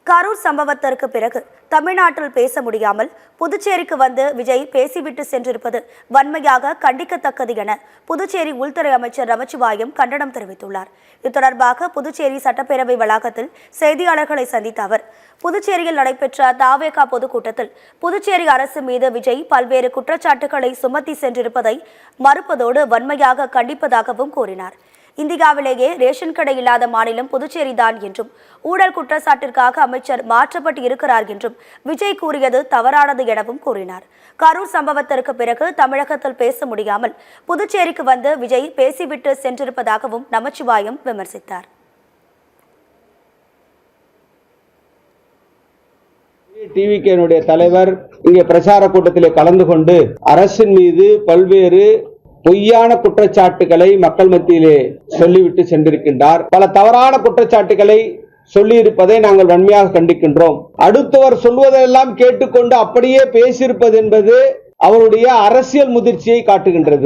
கரூர் சம்பவத்திற்கு பிறகு தமிழ்நாட்டில் பேச முடியாமல் புதுச்சேரிக்கு வந்து விஜய் பேசிவிட்டு சென்றிருப்பது வன்மையாக கண்டிக்கத்தக்கது என புதுச்சேரி உள்துறை அமைச்சர் நமச்சிவாயம் கண்டனம் தெரிவித்துள்ளார். இது தொடர்பாக புதுச்சேரி சட்டப்பேரவை வளாகத்தில் செய்தியாளர்களை சந்தித்த அவர், புதுச்சேரியில் நடைபெற்ற தாவேகா பொதுக்கூட்டத்தில் புதுச்சேரி அரசு மீது விஜய் பல்வேறு குற்றச்சாட்டுகளை சுமத்தி சென்றிருப்பதை மறுப்பதோடு வன்மையாக கண்டிப்பதாகவும் கூறினார். இந்தியாவிலேயே ரேஷன் கடை இல்லாத மாநிலம் புதுச்சேரி தான் என்றும் ஊழல் குற்றச்சாட்டிற்காக அமைச்சர் மாற்றப்பட்டு இருக்கிறார் என்றும் விஜய் கூறியது தவறானது எனவும் கூறினார். கரூர் சம்பவத்திற்கு பிறகு தமிழகத்தில் பேச முடியாமல் புதுச்சேரிக்கு வந்து விஜய் பேசிவிட்டு சென்றிருப்பதாகவும் நமச்சிவாயம் விமர்சித்தார். டிவிகேனுடைய தலைவர் இங்கே பிரச்சார கூட்டத்திலே கலந்து கொண்டு அரசின் மீது பல்வேறு பொய்யான குற்றச்சாட்டுகளை மக்கள் மத்தியிலே சொல்லிவிட்டு சென்றிருக்கின்றார். பல தவறான குற்றச்சாட்டுகளை சொல்லியிருப்பதை நாங்கள் வன்மையாக கண்டிக்கின்றோம். அடுத்தவர் சொல்வதெல்லாம் கேட்டுக்கொண்டு அப்படியே பேசியிருப்பது என்பது அவருடைய அரசியல் முதிர்ச்சியை காட்டுகின்றது.